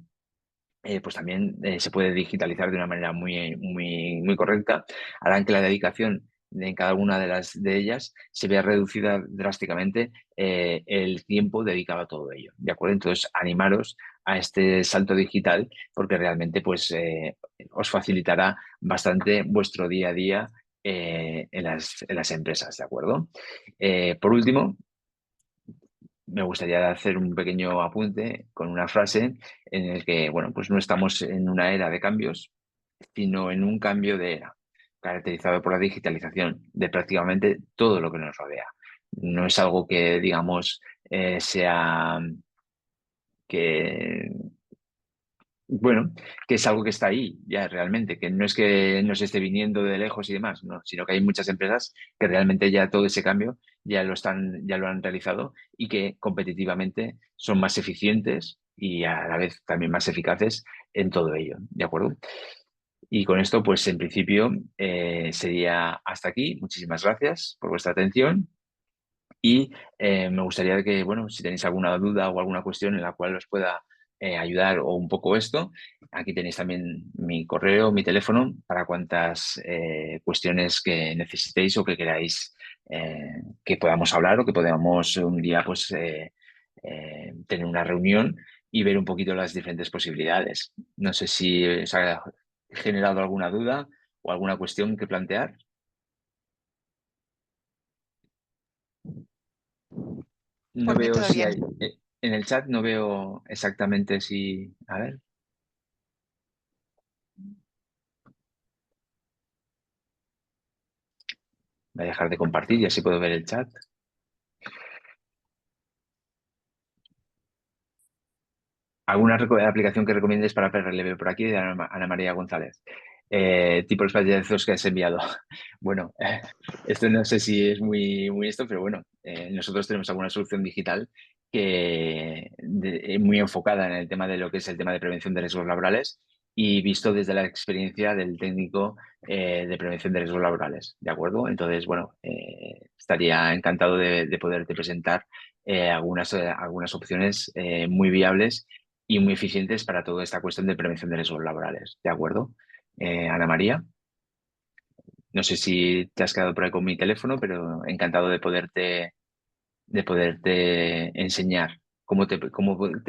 pues también se puede digitalizar de una manera muy, muy, muy correcta, harán que la dedicación en cada una de ellas se vea reducida drásticamente el tiempo dedicado a todo ello. ¿De acuerdo? Entonces, animaros a este salto digital, porque realmente pues, os facilitará bastante vuestro día a día en las empresas, ¿de acuerdo? Por último, me gustaría hacer un pequeño apunte con una frase en el que, bueno, pues no estamos en una era de cambios, sino en un cambio de era, caracterizado por la digitalización de prácticamente todo lo que nos rodea. No es algo que, digamos, sea que, bueno, que es algo que está ahí ya realmente, que no es que nos esté viniendo de lejos y demás, no, sino que hay muchas empresas que realmente ya todo ese cambio ya lo han realizado y que competitivamente son más eficientes y a la vez también más eficaces en todo ello, ¿de acuerdo? Y con esto, pues en principio sería hasta aquí. Muchísimas gracias por vuestra atención y me gustaría que, bueno, si tenéis alguna duda o alguna cuestión en la cual os pueda ayudar o un poco esto, aquí tenéis también mi correo, mi teléfono para cuantas cuestiones que necesitéis o que queráis que podamos hablar o que podamos un día, pues, tener una reunión y ver un poquito las diferentes posibilidades. No sé si os ha generado alguna duda o alguna cuestión que plantear. No Por mí veo todo si bien. hay, en el chat no veo exactamente si, a ver, voy a dejar de compartir y así puedo ver el chat. ¿Alguna aplicación que recomiendes para PRLV por aquí de Ana María González? Tipo los payazos que has enviado. Bueno, esto no sé si es muy esto, pero bueno, nosotros tenemos alguna solución digital muy enfocada en el tema de lo que es el tema de prevención de riesgos laborales y visto desde la experiencia del técnico de prevención de riesgos laborales, ¿de acuerdo? Entonces, bueno, estaría encantado de poderte presentar algunas opciones muy viables y muy eficientes para toda esta cuestión de prevención de riesgos laborales, ¿de acuerdo? Ana María, no sé si te has quedado por ahí con mi teléfono, pero encantado de poderte enseñar cómo te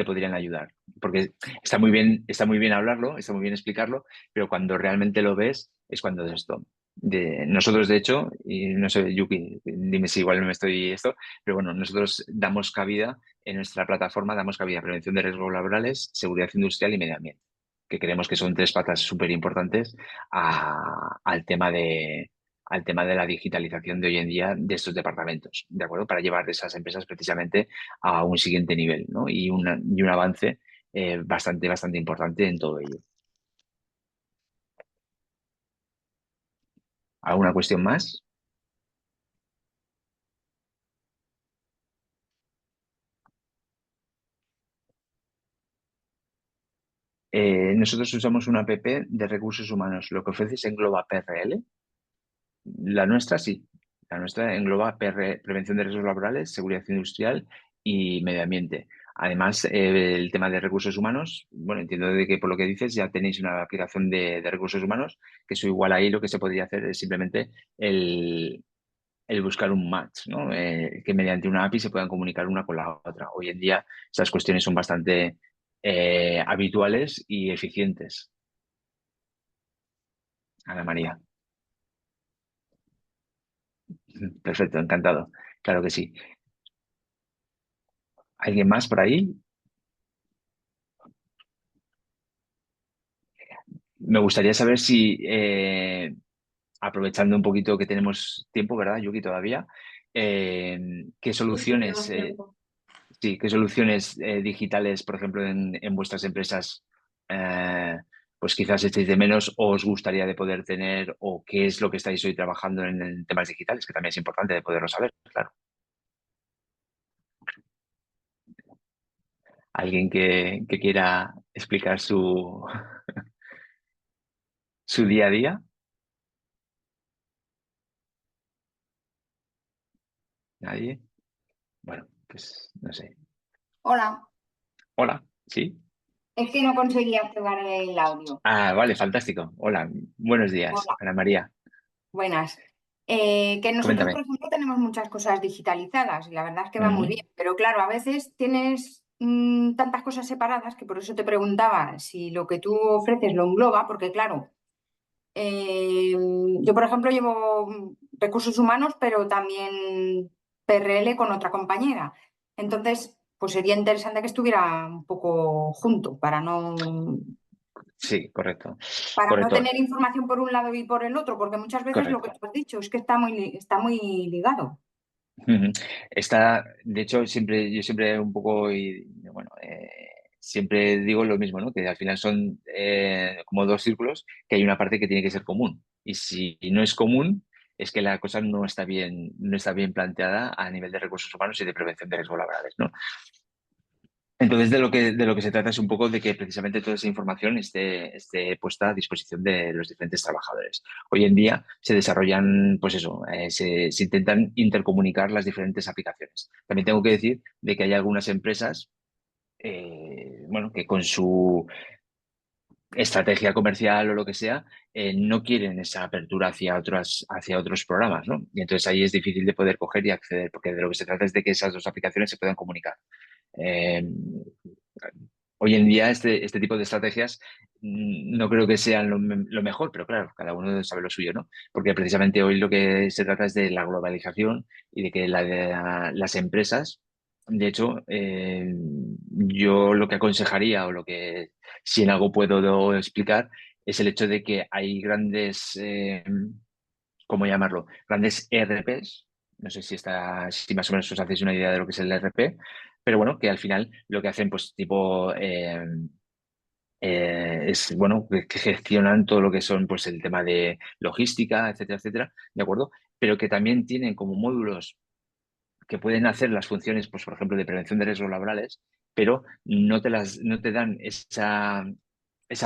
podrían ayudar. Porque está muy bien hablarlo, está muy bien explicarlo, pero cuando realmente lo ves es cuando es esto. Nosotros, de hecho, y no sé, Yuki, dime si igual no me estoy esto, pero bueno, nosotros damos cabida en nuestra plataforma, damos cabida a prevención de riesgos laborales, seguridad industrial y medio ambiente, que creemos que son tres patas súper importantes al tema de la digitalización de hoy en día de estos departamentos, ¿de acuerdo? Para llevar esas empresas precisamente a un siguiente nivel, ¿no? Y un avance bastante importante en todo ello. ¿Alguna cuestión más? Nosotros usamos una app de recursos humanos. Lo que ofrece es engloba PRL. La nuestra sí. La nuestra engloba prevención de riesgos laborales, seguridad industrial y medio ambiente. Además, el tema de recursos humanos, bueno, entiendo de que por lo que dices ya tenéis una aplicación de recursos humanos, que eso igual ahí lo que se podría hacer es simplemente el buscar un match, ¿no? Que mediante una API se puedan comunicar una con la otra. Hoy en día esas cuestiones son bastante habituales y eficientes. Ana María. Perfecto, encantado. Claro que sí. ¿Alguien más por ahí? Me gustaría saber si, aprovechando un poquito que tenemos tiempo, ¿verdad, Yuki, todavía? ¿Qué Sí, sí, soluciones, tenemos tiempo. sí, qué soluciones digitales, por ejemplo, en vuestras empresas, eh, pues quizás echéis de menos o os gustaría de poder tener, o qué es lo que estáis hoy trabajando en temas digitales, que también es importante de poderlo saber, claro. ¿Alguien que quiera explicar su día a día? ¿Nadie? Bueno, pues no sé. Hola, Hola, ¿sí? es que no conseguía activar el audio. Ah, vale, fantástico. Hola, buenos días, Hola, Ana María. buenas. Que nosotros, por Coméntame. ejemplo, tenemos muchas cosas digitalizadas y la verdad es que va muy Ujú, bien, pero claro, a veces tienes tantas cosas separadas que por eso te preguntaba si lo que tú ofreces lo engloba, porque claro, eh, yo por ejemplo llevo recursos humanos, pero también PRL con otra compañera. Entonces, pues sería interesante que estuviera un poco junto Sí, correcto. para no Correcto, tener información por un lado y por el otro, porque muchas veces lo que correcto. tú has dicho es que está muy ligado. Ujú. Está, de hecho, yo siempre un poco, y bueno, siempre digo lo mismo, ¿no? Que al final son como dos círculos, que hay una parte que tiene que ser común. Y si no es común, es que la cosa no está bien planteada a nivel de recursos humanos y de prevención de riesgos laborales, ¿no? Entonces, de lo que se trata es un poco de que precisamente toda esa información esté puesta a disposición de los diferentes trabajadores. Hoy en día se desarrollan, pues eso, se intentan intercomunicar las diferentes aplicaciones. También tengo que decir de que hay algunas empresas, bueno, que con su estrategia comercial o lo que sea, no quieren esa apertura hacia otros programas, ¿no? Y entonces ahí es difícil de poder coger y acceder, porque de lo que se trata es de que esas dos aplicaciones se puedan comunicar. Eh, Hoy en día este tipo de estrategias no creo que sean lo mejor, pero claro, cada uno sabe lo suyo, ¿no? Porque precisamente hoy lo que se trata es de la globalización y de que las empresas, de hecho, yo lo que aconsejaría o lo que si en algo puedo explicar es el hecho de que hay grandes, ¿cómo llamarlo? Grandes ERPs. No sé si más o menos os hacéis una idea de lo que es el ERP, pero bueno, que al final lo que hacen, pues, tipo, es, bueno, que gestionan todo lo que son, pues, el tema de logística, etcétera, etcétera, ¿de acuerdo? Pero que también tienen como módulos que pueden hacer las funciones, pues, por ejemplo, de prevención de riesgos laborales, pero no te dan esa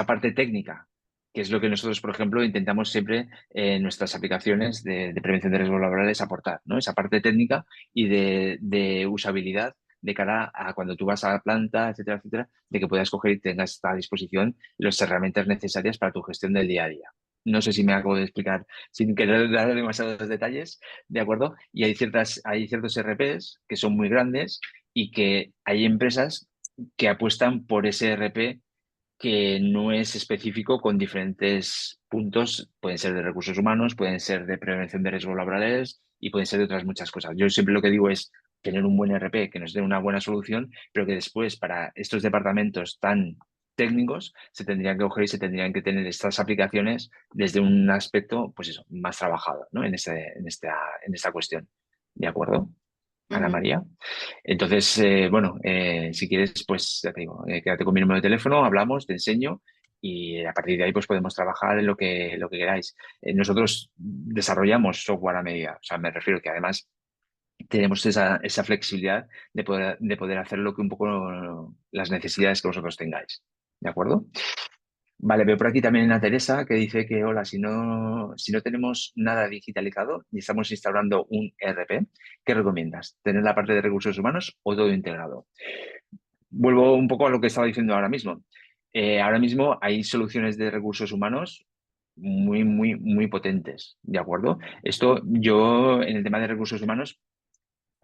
parte técnica, que es lo que nosotros, por ejemplo, intentamos siempre en nuestras aplicaciones de prevención de riesgos laborales aportar, ¿no? Esa parte técnica y de usabilidad de cara a cuando tú vas a la planta, etcétera, etcétera, de que puedas coger y tengas a disposición las herramientas necesarias para tu gestión del día a día. No sé si me acabo de explicar sin querer dar demasiados detalles, ¿de acuerdo? Y hay ciertos RPs que son muy grandes y que hay empresas que apuestan por ese RP que no es específico con diferentes puntos, pueden ser de recursos humanos, pueden ser de prevención de riesgos laborales y pueden ser de otras muchas cosas. Yo siempre lo que digo es tener un buen RP que nos dé una buena solución, pero que después para estos departamentos tan técnicos se tendrían que coger y se tendrían que tener estas aplicaciones desde un aspecto, pues eso, más trabajado, ¿no? En esta cuestión. ¿De acuerdo, Ana Ujú. María? Entonces, bueno, si quieres, pues ya te digo, quédate con mi número de teléfono, hablamos, te enseño y a partir de ahí pues podemos trabajar en lo que queráis. Nosotros desarrollamos software a medida, o sea, me refiero que además tenemos esa flexibilidad de poder hacer lo que un poco las necesidades que vosotros tengáis. ¿De acuerdo? Vale, veo por aquí también a Teresa que dice que, hola, si no tenemos nada digitalizado y estamos instaurando un ERP, ¿qué recomiendas? ¿Tener la parte de recursos humanos o todo integrado? Vuelvo un poco a lo que estaba diciendo ahora mismo. Ahora mismo hay soluciones de recursos humanos muy potentes, ¿de acuerdo? Esto yo, en el tema de recursos humanos,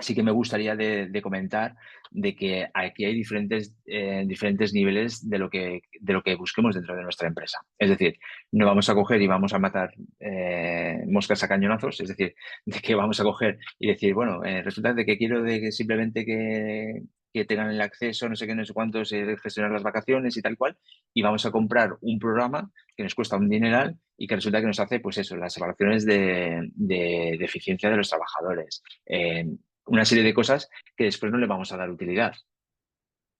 sí que me gustaría de comentar de que aquí hay diferentes niveles de lo que busquemos dentro de nuestra empresa. Es decir, no vamos a coger y vamos a matar moscas a cañonazos, es decir, de que vamos a coger y decir, bueno, resulta de que quiero de que simplemente que tengan el acceso, no sé qué, no sé cuántos, gestionar las vacaciones y tal cual, y vamos a comprar un programa que nos cuesta un dineral y que resulta que nos hace, pues eso, las evaluaciones de eficiencia de los trabajadores. Una serie de cosas que después no le vamos a dar utilidad.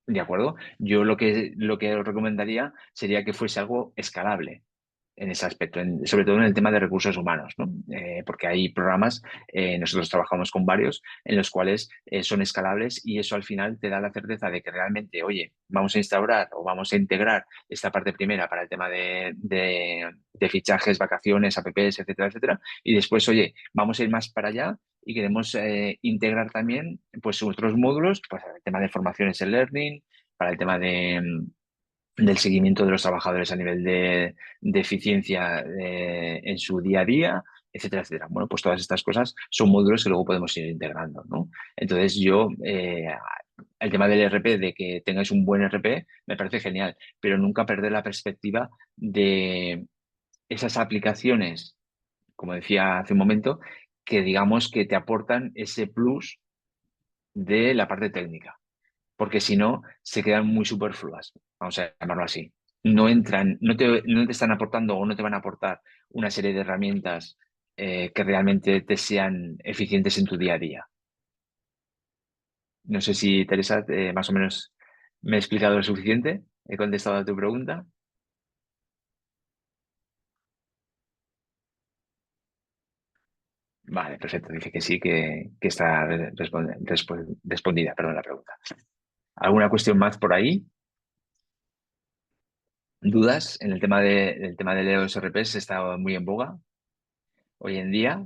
¿De acuerdo? Yo lo que os recomendaría sería que fuese algo escalable en ese aspecto, sobre todo en el tema de recursos humanos, ¿no? Porque hay programas, nosotros trabajamos con varios, en los cuales son escalables y eso al final te da la certeza de que realmente, oye, vamos a instaurar o vamos a integrar esta parte primera para el tema de fichajes, vacaciones, apps, etcétera, etcétera, y después, oye, vamos a ir más para allá y queremos integrar también pues otros módulos, pues el tema de formaciones en learning, para el tema del seguimiento de los trabajadores a nivel de eficiencia en su día a día, etcétera, etcétera. Bueno, pues todas estas cosas son módulos que luego podemos ir integrando, ¿no? Entonces yo, el tema del RP, de que tengáis un buen RP, me parece genial, pero nunca perder la perspectiva de esas aplicaciones, como decía hace un momento, que digamos que te aportan ese plus de la parte técnica, porque si no, se quedan muy superfluas, vamos a llamarlo así. No entran, no te están aportando o no te van a aportar una serie de herramientas que realmente te sean eficientes en tu día a día. No sé si, Teresa, más o menos me he explicado lo suficiente, he contestado a tu pregunta. Vale, perfecto. Dice que sí, que está respondida, perdón, la pregunta. ¿Alguna cuestión más por ahí? ¿Dudas en el tema de los RPs? Está muy en boga hoy en día.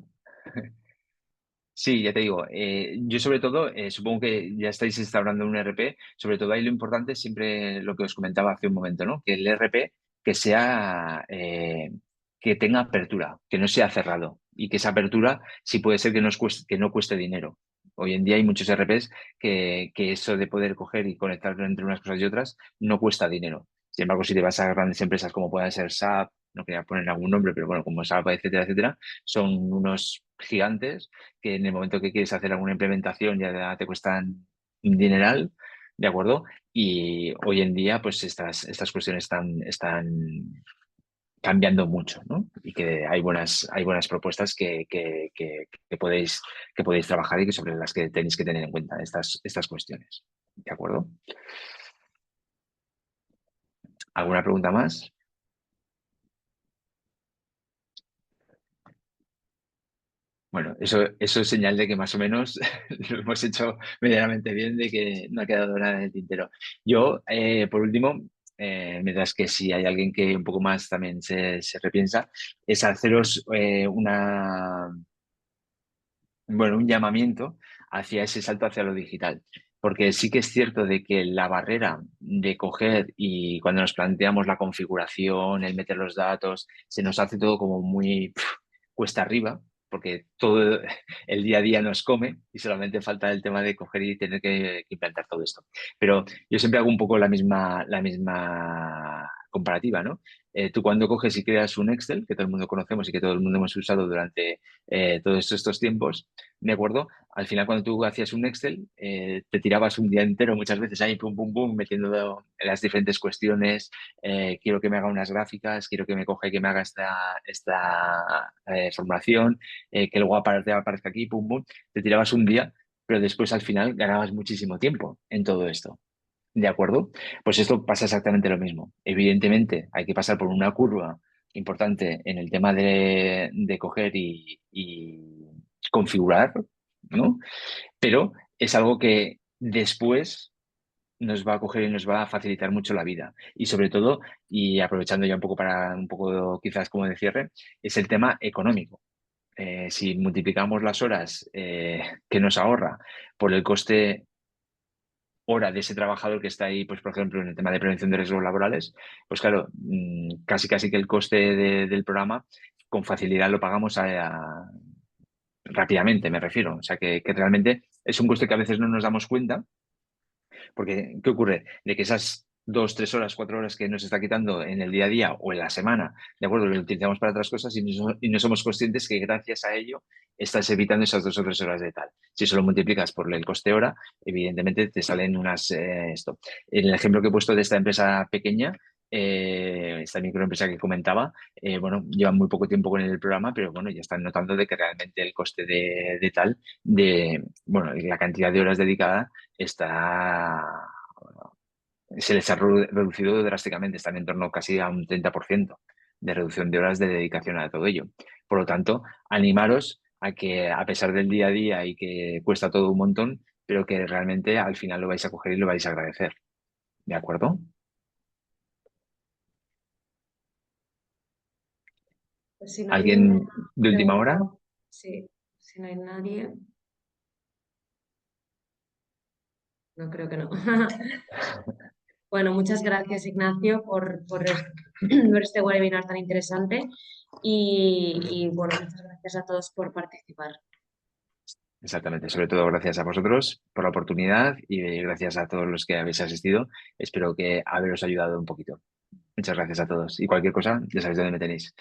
Sí, ya te digo, yo sobre todo, supongo que ya estáis instaurando un RP, sobre todo ahí lo importante es siempre lo que os comentaba hace un momento, ¿no? Que el RP que sea, que tenga apertura, que no sea cerrado y que esa apertura sí puede ser que no cueste dinero. Hoy en día hay muchos RPs que eso de poder coger y conectar entre unas cosas y otras no cuesta dinero. Sin embargo, si te vas a grandes empresas como pueden ser SAP, no quería poner algún nombre, pero bueno, como SAP, etcétera, etcétera, son unos gigantes que en el momento que quieres hacer alguna implementación ya te cuestan un dineral, ¿de acuerdo? Y hoy en día, pues estas cuestiones están cambiando mucho, ¿no? Y que hay buenas propuestas que podéis trabajar y que sobre las que tenéis que tener en cuenta estas cuestiones, ¿de acuerdo? ¿Alguna pregunta más? Bueno, eso es señal de que más o menos lo hemos hecho medianamente bien, de que no ha quedado nada en el tintero. Yo, por último, mientras que si hay alguien que un poco más también se repiensa, es haceros bueno, un llamamiento hacia ese salto hacia lo digital. Porque sí que es cierto de que la barrera de coger y cuando nos planteamos la configuración, el meter los datos, se nos hace todo como muy cuesta arriba, porque todo el día a día nos come y solamente falta el tema de coger y tener que implantar todo esto. Pero yo siempre hago un poco la misma comparativa, ¿no? Tú cuando coges y creas un Excel, que todo el mundo conocemos y que todo el mundo hemos usado durante todos estos tiempos, ¿de acuerdo? Al final, cuando tú hacías un Excel, te tirabas un día entero muchas veces ahí, pum, pum, pum, metiendo las diferentes cuestiones. Quiero que me haga unas gráficas, quiero que me coja y que me haga esta formulación, que luego aparezca aquí, pum, pum. Te tirabas un día, pero después al final ganabas muchísimo tiempo en todo esto. ¿De acuerdo? Pues esto pasa exactamente lo mismo. Evidentemente, hay que pasar por una curva importante en el tema de coger y configurar, ¿no? Pero es algo que después nos va a coger y nos va a facilitar mucho la vida. Y sobre todo, y aprovechando ya un poco para un poco quizás como de cierre, es el tema económico. Si multiplicamos las horas que nos ahorra por el coste hora de ese trabajador que está ahí, pues por ejemplo, en el tema de prevención de riesgos laborales, pues claro, casi que el coste del programa con facilidad lo pagamos rápidamente, me refiero. O sea, que realmente es un coste que a veces no nos damos cuenta, porque ¿qué ocurre? De que esas 2, 3 horas, 4 horas que nos está quitando en el día a día o en la semana, ¿de acuerdo? Lo utilizamos para otras cosas y no somos conscientes que gracias a ello estás evitando esas 2 o 3 horas de tal. Si eso lo multiplicas por el coste hora, evidentemente te salen esto. En el ejemplo que he puesto de esta empresa pequeña, esta microempresa que comentaba, bueno, llevan muy poco tiempo con el programa, pero bueno, ya están notando de que realmente el coste de tal, bueno, la cantidad de horas dedicada está, se les ha reducido drásticamente, están en torno casi a un 30% de reducción de horas de dedicación a todo ello. Por lo tanto, animaros a que a pesar del día a día y que cuesta todo un montón, pero que realmente al final lo vais a coger y lo vais a agradecer. ¿De acuerdo? Pues si no hay ninguna ¿Alguien de última pregunta, hora? sí, si no hay nadie, no creo que no. Bueno, muchas gracias, Ignacio, por este webinar tan interesante y bueno, muchas gracias a todos por participar. Exactamente. Sobre todo gracias a vosotros por la oportunidad y gracias a todos los que habéis asistido. Espero que haberos ayudado un poquito. Muchas gracias a todos. Y cualquier cosa, ya sabéis dónde me tenéis.